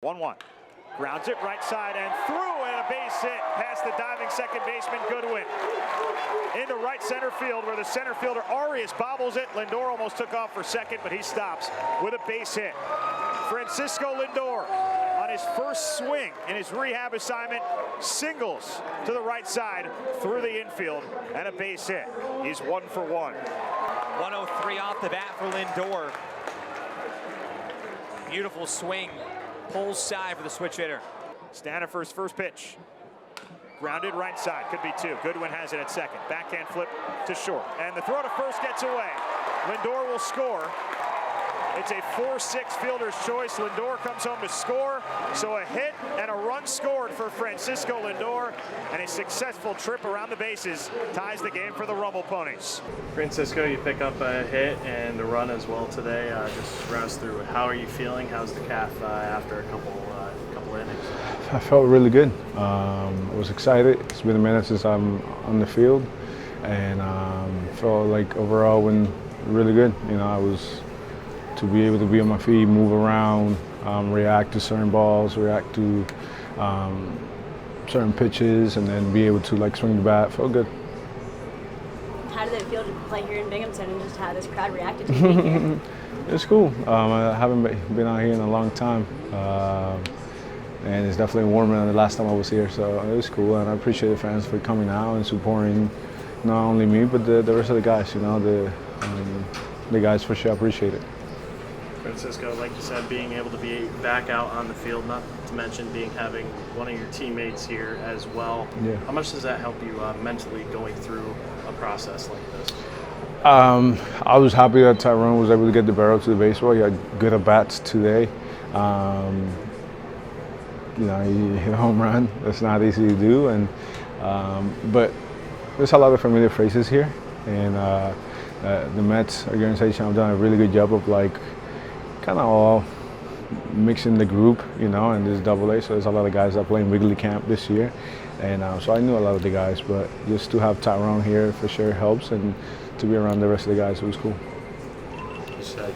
1-1. Grounds it right side and through, and a base hit past the diving second baseman Goodwin. Into right center field where the center fielder Arias bobbles it. Lindor almost took off for second, but he stops with a base hit. Francisco Lindor on his first swing in his rehab assignment singles to the right side through the infield and a base hit. He's 1 for 1. 103 off the bat for Lindor. Beautiful swing. Pulls side for the switch hitter. Stanifer's first pitch. Grounded right side, could be two. Goodwin has it at second. Backhand flip to short. And the throw to first gets away. Lindor will score. It's a 4-6 fielder's choice. Lindor comes home to score. So a hit and a run scored for Francisco Lindor. And a successful trip around the bases ties the game for the Rumble Ponies. Francisco, you pick up a hit and a run as well today. Just run us through, how are you feeling? How's the calf after a couple innings? I felt really good. I was excited. It's been a minute since I'm on the field, and felt like overall went really good. You know, I was to be able to be on my feet, move around, react to certain balls, react to certain pitches, and then be able to like swing the bat. Felt good. How did it feel to play here in Binghamton and just how this crowd reacted to you being here? It's cool. I haven't been out here in a long time. And it's definitely warmer than the last time I was here, so it was cool. And I appreciate the fans for coming out and supporting not only me, but the rest of the guys. You know, the guys for sure appreciate it. Francisco, like you said, being able to be back out on the field, not to mention having one of your teammates here as well. Yeah. How much does that help you mentally going through a process like this? I was happy that Tyrone was able to get the barrel to the baseball. He had good at-bats today. You know, he hit a home run. That's not easy to do, and but there's a lot of familiar faces here, and the Mets organization have done a really good job of like kind of all mixing the group, you know, and this Double-A. So there's a lot of guys that play in Wrigley Camp this year, and so I knew a lot of the guys, but just to have Tyrone here for sure helps, and to be around the rest of the guys, it was cool. You said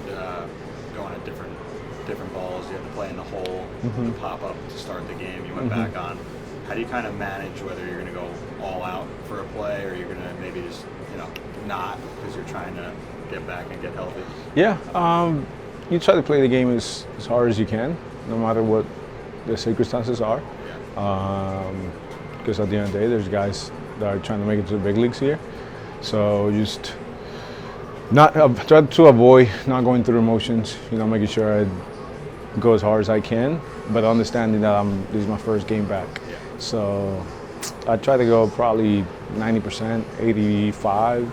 going at different balls, you had to play in the hole, Mm-hmm. pop up to start the game, you went back on. How do you kind of manage whether you're going to go all out for a play or you're going to maybe just, not because you're trying to get back and get healthy? Yeah, you try to play the game as hard as you can, no matter what the circumstances are. Because at the end of the day, there's guys that are trying to make it to the big leagues here. So just try to avoid not going through emotions, making sure I go as hard as I can, but understanding that this is my first game back. Yeah. So I try to go probably 90%, 85,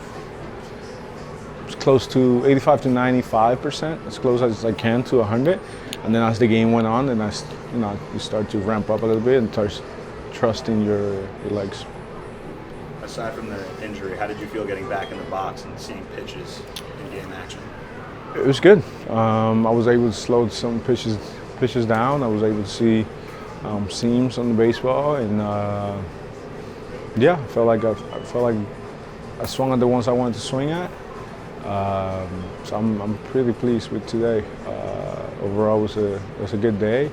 close to 85 to 95%, as close as I can to 100. And then as the game went on, then you start to ramp up a little bit and start trusting your legs. Aside from the injury, how did you feel getting back in the box and seeing pitches in game action? It was good. I was able to slow some pitches down. I was able to see seams on the baseball, and I felt like I swung at the ones I wanted to swing at. So I'm pretty pleased with today. Overall, it was a good day.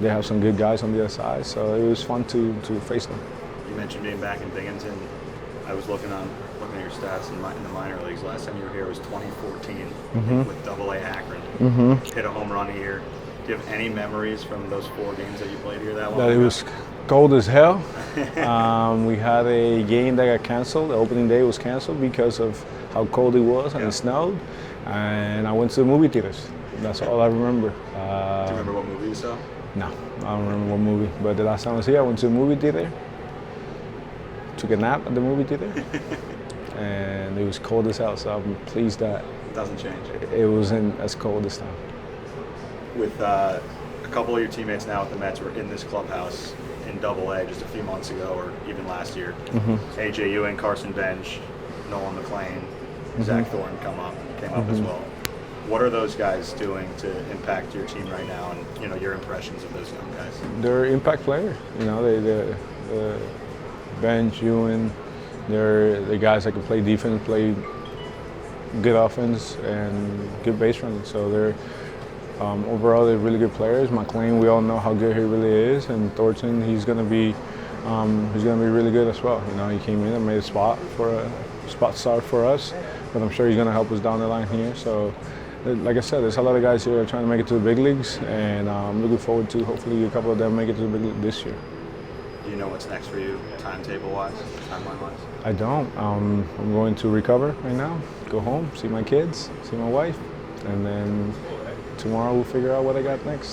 They have some good guys on the other side, so it was fun to face them. You mentioned being back in Binghamton. I was looking at your stats in the minor leagues. Last time you were here was 2014 with Double-A Akron. Hit a home run here. Do you have any memories from those 4 games that you played here that long ago? It was cold as hell. We had a game that got canceled. The opening day was canceled because of how cold it was and it snowed. And I went to the movie theaters. That's all I remember. Do you remember what movie you saw? No, I don't remember what movie. But the last time I was here, I went to the movie theater. Took a nap at the movie theater. And it was cold as hell, so I'm pleased that It doesn't change. it wasn't as cold this time. With a couple of your teammates now at the Mets were in this clubhouse in Double-A just a few months ago or even last year. AJ Ewing, Carson Bench, Nolan McLean, Zach Thorne came up as well. What are those guys doing to impact your team right now, and your impressions of those young guys? They're impact players. They Bench, Ewing, they're the guys that can play defense, play good offense, and good base running. So overall, they're really good players. McLean, we all know how good he really is, and Thornton, he's going to be really good as well. You know, he came in and made a spot start for us, but I'm sure he's going to help us down the line here. So, like I said, there's a lot of guys here that are trying to make it to the big leagues, and I'm looking forward to hopefully a couple of them make it to the big league this year. Do you know what's next for you, timetable-wise, timeline-wise? I don't. I'm going to recover right now, go home, see my kids, see my wife, and then tomorrow we'll figure out what I got next.